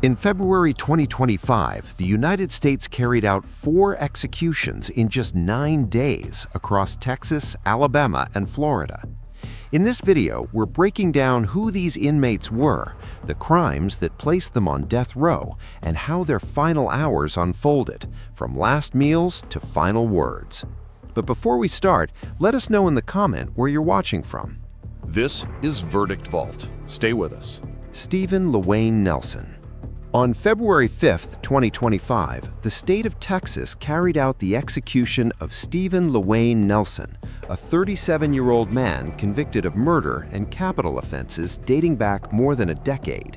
In February 2025, the United States carried out 4 executions in just 9 days across Texas, Alabama, and Florida. In this video, we're breaking down who these inmates were, the crimes that placed them on death row, and how their final hours unfolded, from last meals to final words. But before we start, let us know in the comment where you're watching from. This is Verdict Vault. Stay with us. Stephen LaWayne Nelson. On February 5, 2025, the state of Texas carried out the execution of Stephen LaWayne Nelson, a 37-year-old man convicted of murder and capital offenses dating back more than a decade.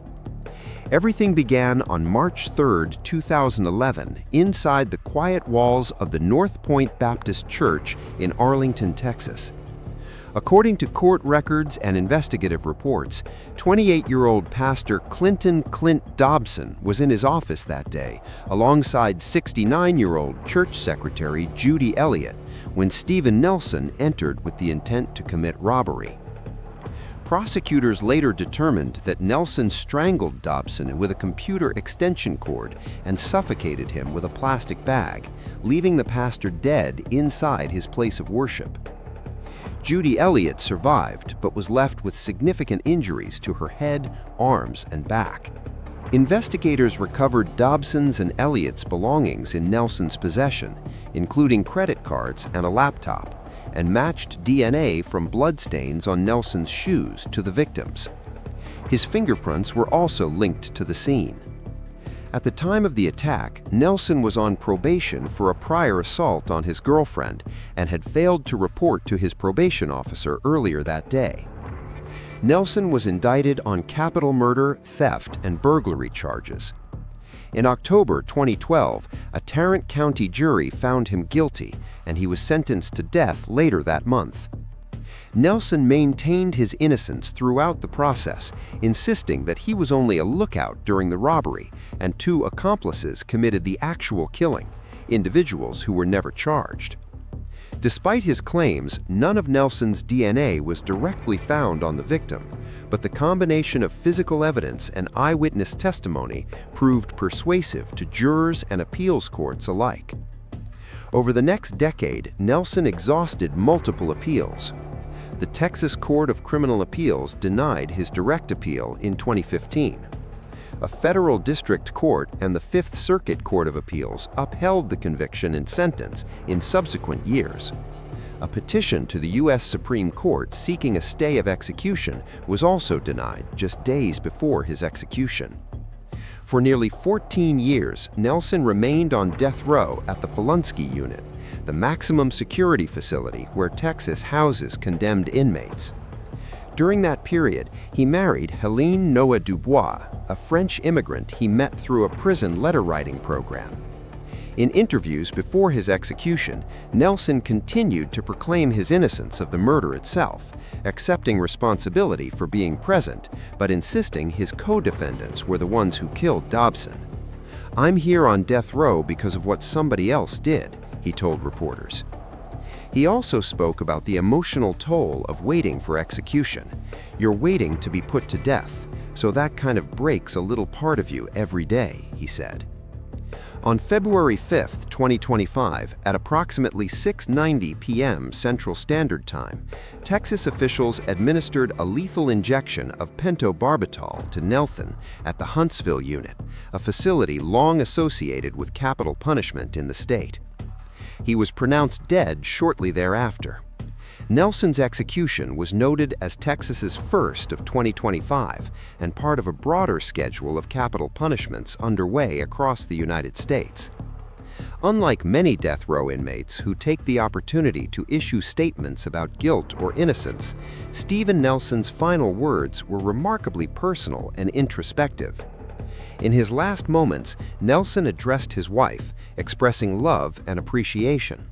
Everything began on March 3, 2011, inside the quiet walls of the North Point Baptist Church in Arlington, Texas. According to court records and investigative reports, 28-year-old pastor Clinton Clint Dobson was in his office that day, alongside 69-year-old church secretary Judy Elliott, when Stephen Nelson entered with the intent to commit robbery. Prosecutors later determined that Nelson strangled Dobson with a computer extension cord and suffocated him with a plastic bag, leaving the pastor dead inside his place of worship. Judy Elliott survived, but was left with significant injuries to her head, arms, and back. Investigators recovered Dobson's and Elliott's belongings in Nelson's possession, including credit cards and a laptop, and matched DNA from bloodstains on Nelson's shoes to the victims. His fingerprints were also linked to the scene. At the time of the attack, Nelson was on probation for a prior assault on his girlfriend and had failed to report to his probation officer earlier that day. Nelson was indicted on capital murder, theft, and burglary charges. In October 2012, a Tarrant County jury found him guilty, and he was sentenced to death later that month. Nelson maintained his innocence throughout the process, insisting that he was only a lookout during the robbery, and 2 accomplices committed the actual killing, individuals who were never charged. Despite his claims, none of Nelson's DNA was directly found on the victim, but the combination of physical evidence and eyewitness testimony proved persuasive to jurors and appeals courts alike. Over the next decade, Nelson exhausted multiple appeals. The Texas Court of Criminal Appeals denied his direct appeal in 2015. A federal district court and the Fifth Circuit Court of Appeals upheld the conviction and sentence in subsequent years. A petition to the U.S. Supreme Court seeking a stay of execution was also denied just days before his execution. For nearly 14 years, Nelson remained on death row at the Polunsky Unit, the maximum security facility where Texas houses condemned inmates. During that period, he married Helene Noah Dubois, a French immigrant he met through a prison letter-writing program. In interviews before his execution, Nelson continued to proclaim his innocence of the murder itself, accepting responsibility for being present, but insisting his co-defendants were the ones who killed Dobson. "I'm here on death row because of what somebody else did," he told reporters. He also spoke about the emotional toll of waiting for execution. "You're waiting to be put to death, so that kind of breaks a little part of you every day," he said. On February 5, 2025, at approximately 6:90 p.m. Central Standard Time, Texas officials administered a lethal injection of pentobarbital to Nelson at the Huntsville Unit, a facility long associated with capital punishment in the state. He was pronounced dead shortly thereafter. Nelson's execution was noted as Texas's first of 2025 and part of a broader schedule of capital punishments underway across the United States. Unlike many death row inmates who take the opportunity to issue statements about guilt or innocence, Stephen Nelson's final words were remarkably personal and introspective. In his last moments, Nelson addressed his wife, expressing love and appreciation.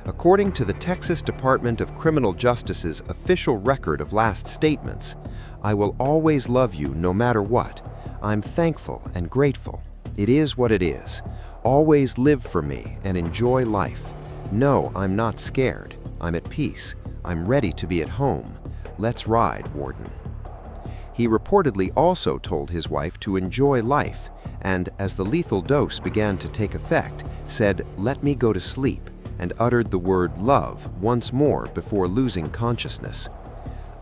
According to the Texas Department of Criminal Justice's official record of last statements, "I will always love you no matter what. I'm thankful and grateful. It is what it is. Always live for me and enjoy life. No, I'm not scared. I'm at peace. I'm ready to be at home. Let's ride, Warden." He reportedly also told his wife to enjoy life and, as the lethal dose began to take effect, said, "Let me go to sleep," and uttered the word love once more before losing consciousness.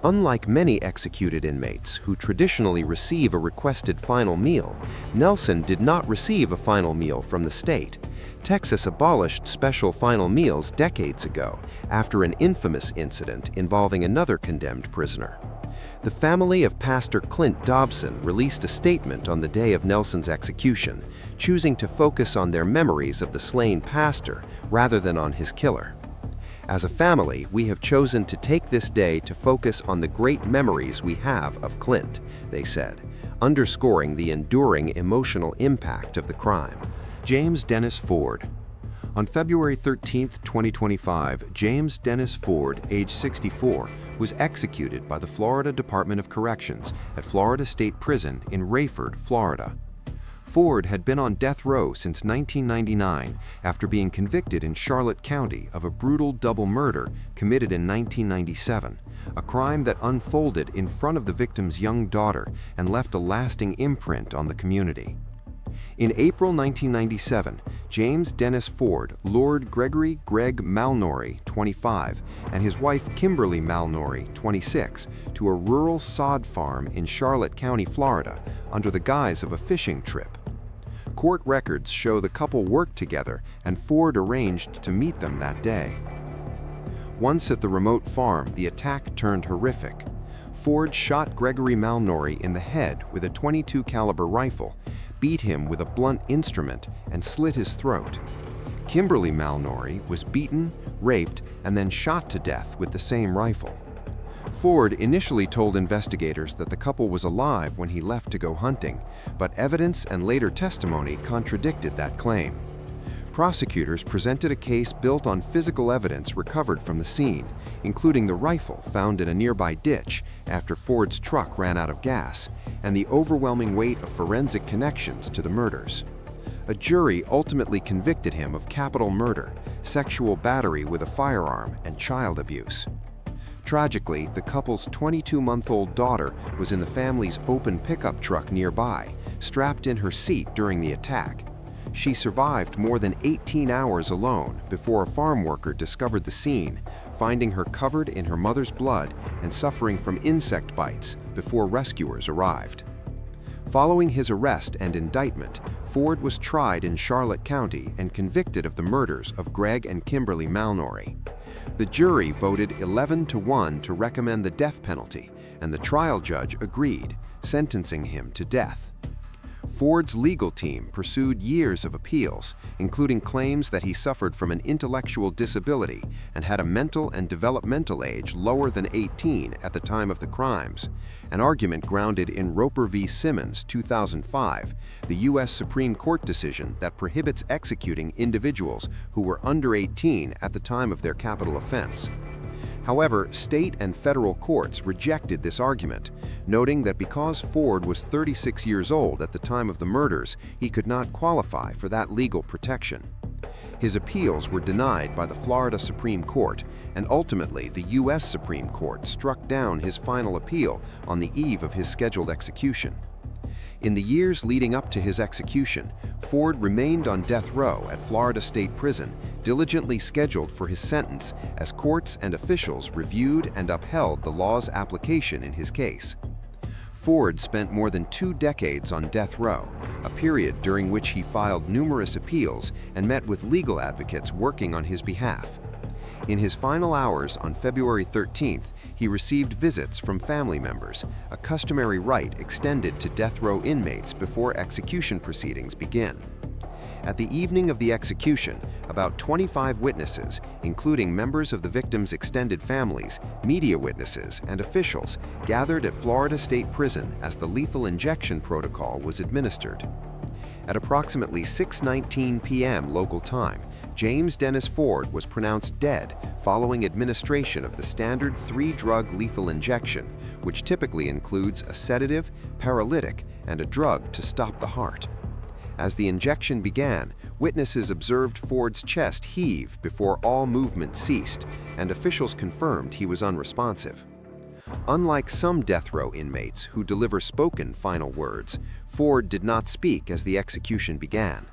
Unlike many executed inmates who traditionally receive a requested final meal, Nelson did not receive a final meal from the state. Texas abolished special final meals decades ago after an infamous incident involving another condemned prisoner. The family of Pastor Clint Dobson released a statement on the day of Nelson's execution, choosing to focus on their memories of the slain pastor rather than on his killer. "As a family, we have chosen to take this day to focus on the great memories we have of Clint," they said, underscoring the enduring emotional impact of the crime. James Dennis Ford. On February 13, 2025, James Dennis Ford, age 64, was executed by the Florida Department of Corrections at Florida State Prison in Rayford, Florida. Ford had been on death row since 1999 after being convicted in Charlotte County of a brutal double murder committed in 1997, a crime that unfolded in front of the victim's young daughter and left a lasting imprint on the community. In April 1997, James Dennis Ford lured Gregory "Greg" Malnory, 25, and his wife Kimberly Malnory, 26, to a rural sod farm in Charlotte County, Florida, under the guise of a fishing trip. Court records show the couple worked together and Ford arranged to meet them that day. Once at the remote farm, the attack turned horrific. Ford shot Gregory Malnory in the head with a .22 caliber rifle, beat him with a blunt instrument, and slit his throat. Kimberly Malnory was beaten, raped, and then shot to death with the same rifle. Ford initially told investigators that the couple was alive when he left to go hunting, but evidence and later testimony contradicted that claim. Prosecutors presented a case built on physical evidence recovered from the scene, including the rifle found in a nearby ditch after Ford's truck ran out of gas, and the overwhelming weight of forensic connections to the murders. A jury ultimately convicted him of capital murder, sexual battery with a firearm, and child abuse. Tragically, the couple's 22-month-old daughter was in the family's open pickup truck nearby, strapped in her seat during the attack. She survived more than 18 hours alone before a farm worker discovered the scene, finding her covered in her mother's blood and suffering from insect bites before rescuers arrived. Following his arrest and indictment, Ford was tried in Charlotte County and convicted of the murders of Greg and Kimberly Malnory. The jury voted 11-1 to recommend the death penalty, and the trial judge agreed, sentencing him to death. Ford's legal team pursued years of appeals, including claims that he suffered from an intellectual disability and had a mental and developmental age lower than 18 at the time of the crimes, an argument grounded in Roper v. Simmons, 2005, the U.S. Supreme Court decision that prohibits executing individuals who were under 18 at the time of their capital offense. However, state and federal courts rejected this argument, noting that because Ford was 36 years old at the time of the murders, he could not qualify for that legal protection. His appeals were denied by the Florida Supreme Court, and ultimately the U.S. Supreme Court struck down his final appeal on the eve of his scheduled execution. In the years leading up to his execution, Ford remained on death row at Florida State Prison, diligently scheduled for his sentence as courts and officials reviewed and upheld the law's application in his case. Ford spent more than 2 decades on death row, a period during which he filed numerous appeals and met with legal advocates working on his behalf. In his final hours on February 13th, he received visits from family members, a customary right extended to death row inmates before execution proceedings begin. At the evening of the execution, about 25 witnesses, including members of the victims' extended families, media witnesses, and officials, gathered at Florida State Prison as the lethal injection protocol was administered. At approximately 6:19 p.m. local time, James Dennis Ford was pronounced dead following administration of the standard 3-drug lethal injection, which typically includes a sedative, paralytic, and a drug to stop the heart. As the injection began, witnesses observed Ford's chest heave before all movement ceased, and officials confirmed he was unresponsive. Unlike some death row inmates who deliver spoken final words, Ford did not speak as the execution began.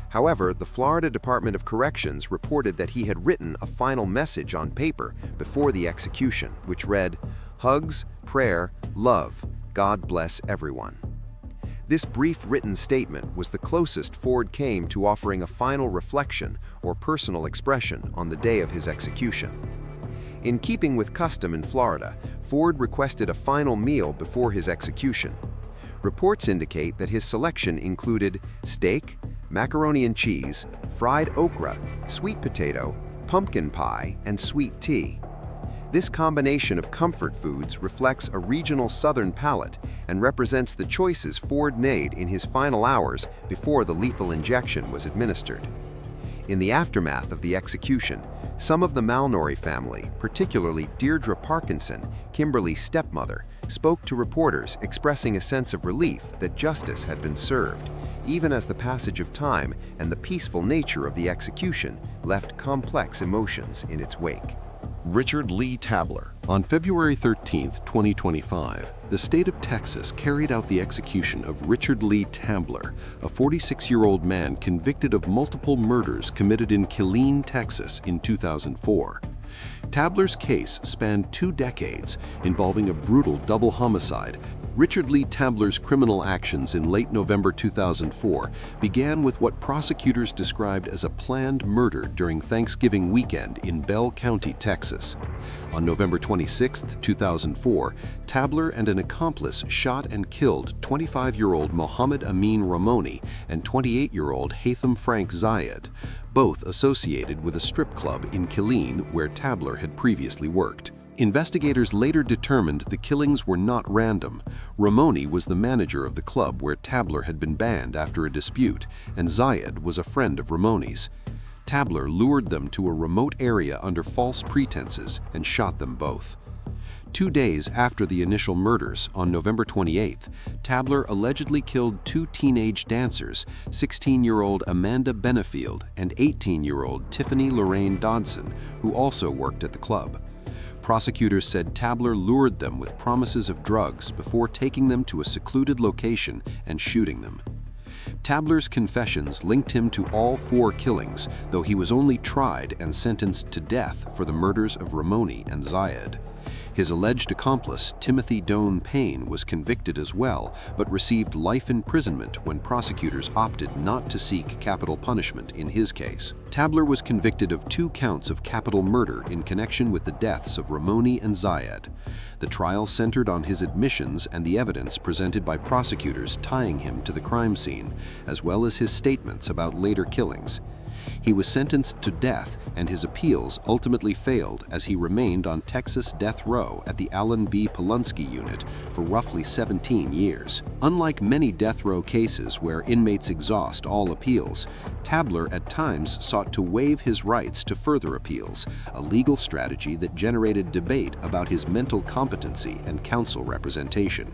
However, the Florida Department of Corrections reported that he had written a final message on paper before the execution, which read, "Hugs, prayer, love, God bless everyone." This brief written statement was the closest Ford came to offering a final reflection or personal expression on the day of his execution. In keeping with custom in Florida, Ford requested a final meal before his execution. Reports indicate that his selection included steak, macaroni and cheese, fried okra, sweet potato, pumpkin pie, and sweet tea. This combination of comfort foods reflects a regional Southern palate and represents the choices Ford made in his final hours before the lethal injection was administered. In the aftermath of the execution, some of the Malnory family, particularly Deirdre Parkinson, Kimberly's stepmother, spoke to reporters expressing a sense of relief that justice had been served, even as the passage of time and the peaceful nature of the execution left complex emotions in its wake. Richard Lee Tabler. On February 13, 2025, the state of Texas carried out the execution of Richard Lee Tabler, a 46-year-old man convicted of multiple murders committed in Killeen, Texas in 2004. Tabler's case spanned 2 decades, involving a brutal double homicide. Richard Lee Tabler's criminal actions in late November 2004 began with what prosecutors described as a planned murder during Thanksgiving weekend in Bell County, Texas. On November 26, 2004, Tabler and an accomplice shot and killed 25-year-old Mohammed Amin Ramoni and 28-year-old Haitham Frank Zayed, both associated with a strip club in Killeen where Tabler had previously worked. Investigators later determined the killings were not random. Ramoni was the manager of the club where Tabler had been banned after a dispute, and Zayed was a friend of Ramoni's. Tabler lured them to a remote area under false pretenses and shot them both. 2 days after the initial murders, on November 28th, Tabler allegedly killed 2 teenage dancers, 16-year-old Amanda Benefield and 18-year-old Tiffany Lorraine Dodson, who also worked at the club. Prosecutors said Tabler lured them with promises of drugs before taking them to a secluded location and shooting them. Tabler's confessions linked him to all 4 killings, though he was only tried and sentenced to death for the murders of Ramoni and Zayed. His alleged accomplice, Timothy Doane Payne, was convicted as well, but received life imprisonment when prosecutors opted not to seek capital punishment in his case. Tabler was convicted of 2 counts of capital murder in connection with the deaths of Ramoni and Zayed. The trial centered on his admissions and the evidence presented by prosecutors tying him to the crime scene, as well as his statements about later killings. He was sentenced to death, and his appeals ultimately failed as he remained on Texas death row at the Allen B. Polunsky unit for roughly 17 years. Unlike many death row cases where inmates exhaust all appeals, Tabler at times sought to waive his rights to further appeals, a legal strategy that generated debate about his mental competency and counsel representation.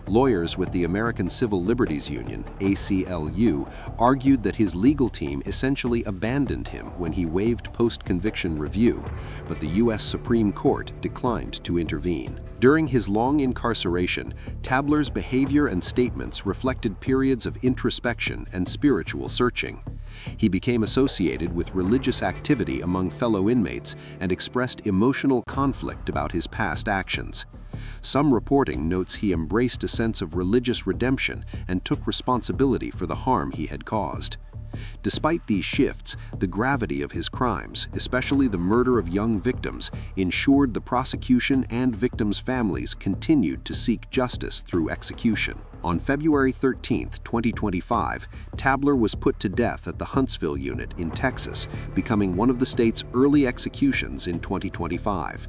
Lawyers with the American Civil Liberties Union, ACLU, argued that his legal team essentially abandoned him when he waived post-conviction review, but the U.S. Supreme Court declined to intervene. During his long incarceration, Tabler's behavior and statements reflected periods of introspection and spiritual searching. He became associated with religious activity among fellow inmates and expressed emotional conflict about his past actions. Some reporting notes he embraced a sense of religious redemption and took responsibility for the harm he had caused. Despite these shifts, the gravity of his crimes, especially the murder of young victims, ensured the prosecution and victims' families continued to seek justice through execution. On February 13, 2025, Tabler was put to death at the Huntsville unit in Texas, becoming one of the state's early executions in 2025.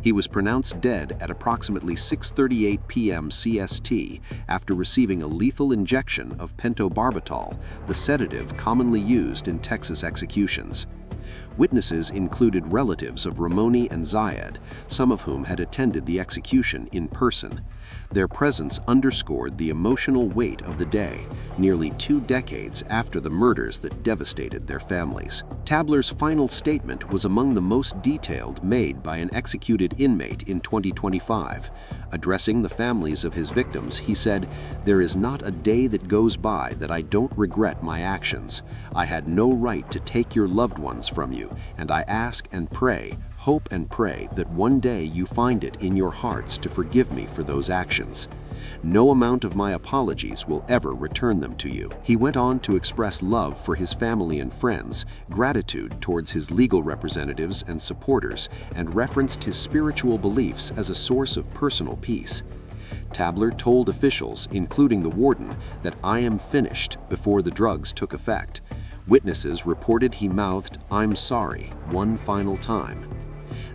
He was pronounced dead at approximately 6:38 p.m. CST after receiving a lethal injection of pentobarbital, the sedative commonly used in Texas executions. Witnesses included relatives of Ramoni and Zayed, some of whom had attended the execution in person. Their presence underscored the emotional weight of the day, nearly 2 decades after the murders that devastated their families. Tabler's final statement was among the most detailed made by an executed inmate in 2025. Addressing the families of his victims, he said, "There is not a day that goes by that I don't regret my actions. I had no right to take your loved ones from you, and I ask and pray, hope and pray that one day you find it in your hearts to forgive me for those actions. No amount of my apologies will ever return them to you." He went on to express love for his family and friends, gratitude towards his legal representatives and supporters, and referenced his spiritual beliefs as a source of personal peace. Tabler told officials, including the warden, that "I am finished" before the drugs took effect. Witnesses reported he mouthed "I'm sorry" one final time.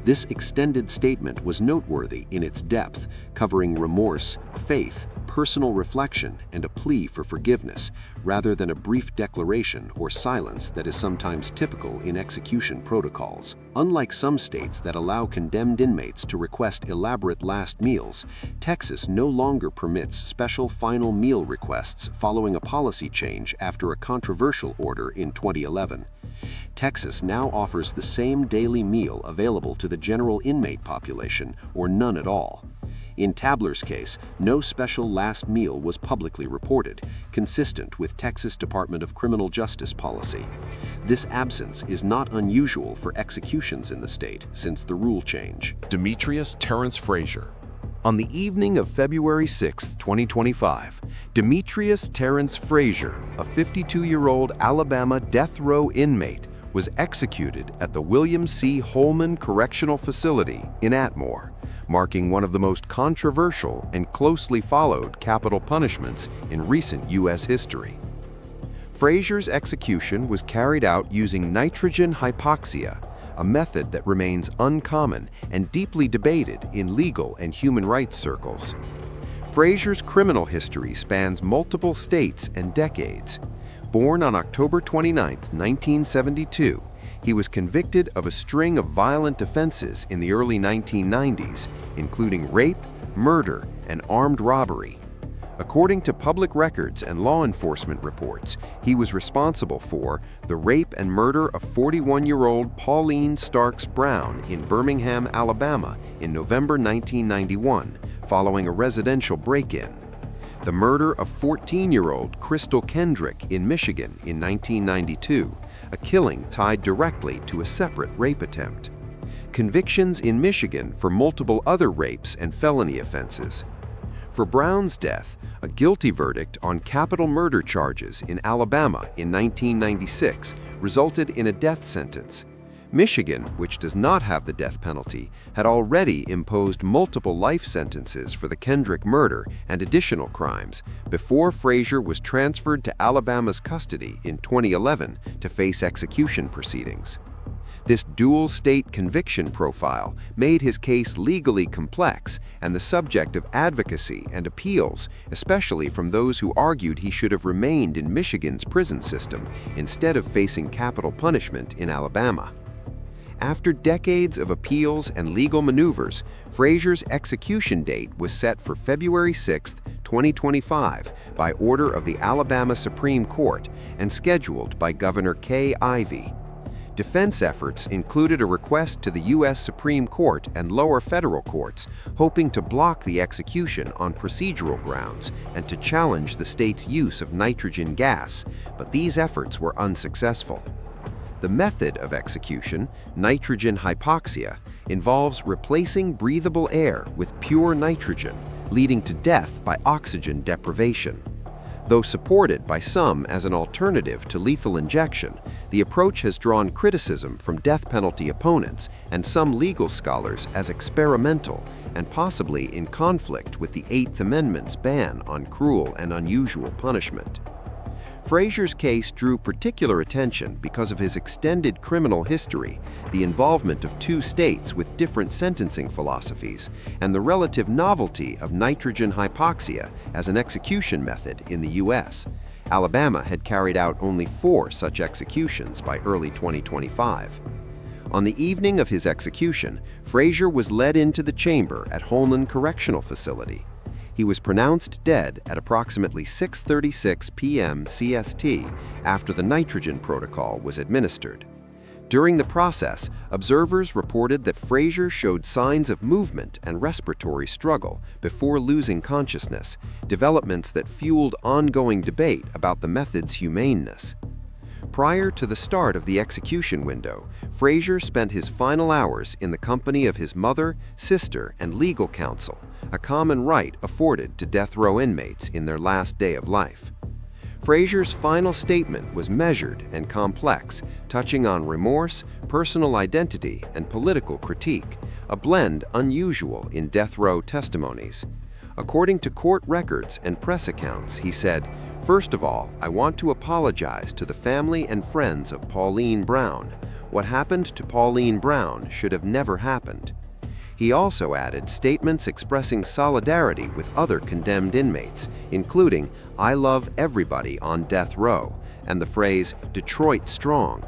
This extended statement was noteworthy in its depth, covering remorse, faith, personal reflection, and a plea for forgiveness, rather than a brief declaration or silence that is sometimes typical in execution protocols. Unlike some states that allow condemned inmates to request elaborate last meals, Texas no longer permits special final meal requests following a policy change after a controversial order in 2011. Texas now offers the same daily meal available to the general inmate population, or none at all. In Tabler's case, no special last meal was publicly reported, consistent with Texas Department of Criminal Justice policy. This absence is not unusual for executions in the state since the rule change. Demetrius Terrence Frazier. On the evening of February 6, 2025, Demetrius Terrence Frazier, a 52-year-old Alabama death row inmate, was executed at the William C. Holman Correctional Facility in Atmore, marking one of the most controversial and closely followed capital punishments in recent U.S. history. Frazier's execution was carried out using nitrogen hypoxia, a method that remains uncommon and deeply debated in legal and human rights circles. Frazier's criminal history spans multiple states and decades. Born on October 29, 1972, he was convicted of a string of violent offenses in the early 1990s, including rape, murder, and armed robbery. According to public records and law enforcement reports, he was responsible for the rape and murder of 41-year-old Pauline Starks Brown in Birmingham, Alabama in November 1991, following a residential break-in, the murder of 14-year-old Crystal Kendrick in Michigan in 1992, a killing tied directly to a separate rape attempt, convictions in Michigan for multiple other rapes and felony offenses. For Brown's death, a guilty verdict on capital murder charges in Alabama in 1996 resulted in a death sentence. Michigan, which does not have the death penalty, had already imposed multiple life sentences for the Kendrick murder and additional crimes before Frazier was transferred to Alabama's custody in 2011 to face execution proceedings. This dual-state conviction profile made his case legally complex and the subject of advocacy and appeals, especially from those who argued he should have remained in Michigan's prison system instead of facing capital punishment in Alabama. After decades of appeals and legal maneuvers, Frazier's execution date was set for February 6, 2025, by order of the Alabama Supreme Court and scheduled by Governor Kay Ivey. Defense efforts included a request to the U.S. Supreme Court and lower federal courts, hoping to block the execution on procedural grounds and to challenge the state's use of nitrogen gas, but these efforts were unsuccessful. The method of execution, nitrogen hypoxia, involves replacing breathable air with pure nitrogen, leading to death by oxygen deprivation. Though supported by some as an alternative to lethal injection, the approach has drawn criticism from death penalty opponents and some legal scholars as experimental and possibly in conflict with the Eighth Amendment's ban on cruel and unusual punishment. Frazier's case drew particular attention because of his extended criminal history, the involvement of two states with different sentencing philosophies, and the relative novelty of nitrogen hypoxia as an execution method in the U.S. Alabama had carried out only 4 such executions by early 2025. On the evening of his execution, Frazier was led into the chamber at Holman Correctional Facility. He was pronounced dead at approximately 6:36 p.m. CST after the nitrogen protocol was administered. During the process, observers reported that Frazier showed signs of movement and respiratory struggle before losing consciousness, developments that fueled ongoing debate about the method's humaneness. Prior to the start of the execution window, Frazier spent his final hours in the company of his mother, sister, and legal counsel, a common right afforded to death row inmates in their last day of life. Frazier's final statement was measured and complex, touching on remorse, personal identity, and political critique, a blend unusual in death row testimonies. According to court records and press accounts, he said, "First of all, I want to apologize to the family and friends of Pauline Brown. What happened to Pauline Brown should have never happened." He also added statements expressing solidarity with other condemned inmates, including, "I love everybody on death row," and the phrase, "Detroit strong."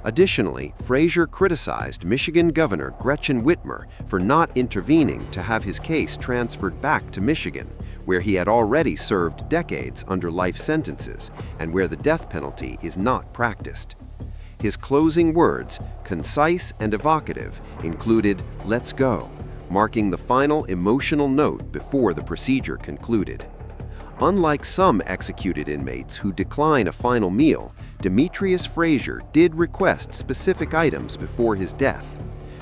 Additionally, Frazier criticized Michigan Governor Gretchen Whitmer for not intervening to have his case transferred back to Michigan, where he had already served decades under life sentences and where the death penalty is not practiced. His closing words, concise and evocative, included, "Let's go," marking the final emotional note before the procedure concluded. Unlike some executed inmates who decline a final meal, Demetrius Frazier did request specific items before his death.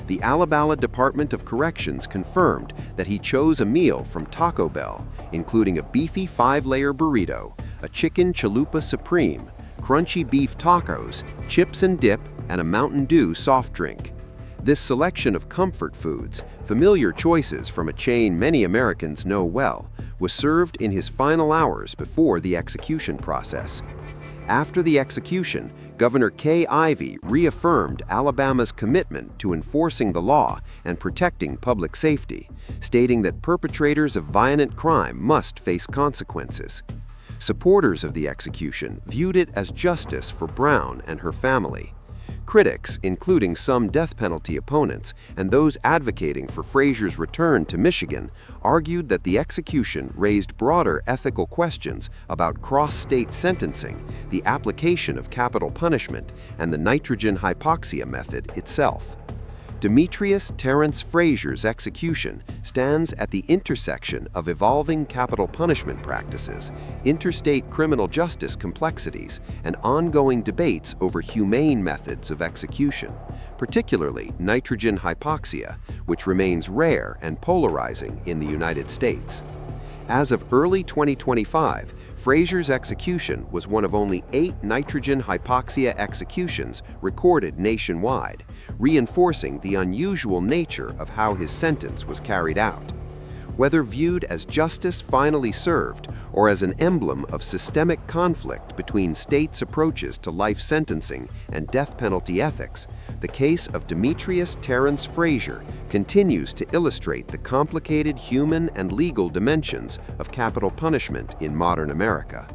The Alabama Department of Corrections confirmed that he chose a meal from Taco Bell, including a beefy 5-layer burrito, a chicken chalupa supreme, crunchy beef tacos, chips and dip, and a Mountain Dew soft drink. This selection of comfort foods, familiar choices from a chain many Americans know well, was served in his final hours before the execution process. After the execution, Governor Kay Ivey reaffirmed Alabama's commitment to enforcing the law and protecting public safety, stating that perpetrators of violent crime must face consequences. Supporters of the execution viewed it as justice for Brown and her family. Critics, including some death penalty opponents and those advocating for Frazier's return to Michigan, argued that the execution raised broader ethical questions about cross-state sentencing, the application of capital punishment, and the nitrogen hypoxia method itself. Demetrius Terrence Frazier's execution stands at the intersection of evolving capital punishment practices, interstate criminal justice complexities, and ongoing debates over humane methods of execution, particularly nitrogen hypoxia, which remains rare and polarizing in the United States. As of early 2025, Frazier's execution was one of only 8 nitrogen hypoxia executions recorded nationwide, reinforcing the unusual nature of how his sentence was carried out. Whether viewed as justice finally served or as an emblem of systemic conflict between states' approaches to life sentencing and death penalty ethics, the case of Demetrius Terrence Frazier continues to illustrate the complicated human and legal dimensions of capital punishment in modern America.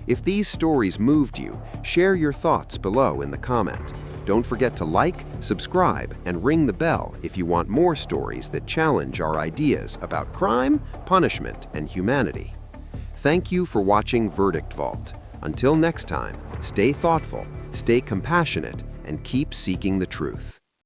If these stories moved you, share your thoughts below in the comment. Don't forget to like, subscribe, and ring the bell if you want more stories that challenge our ideas about crime, punishment, and humanity. Thank you for watching Verdict Vault. Until next time, stay thoughtful, stay compassionate, and keep seeking the truth.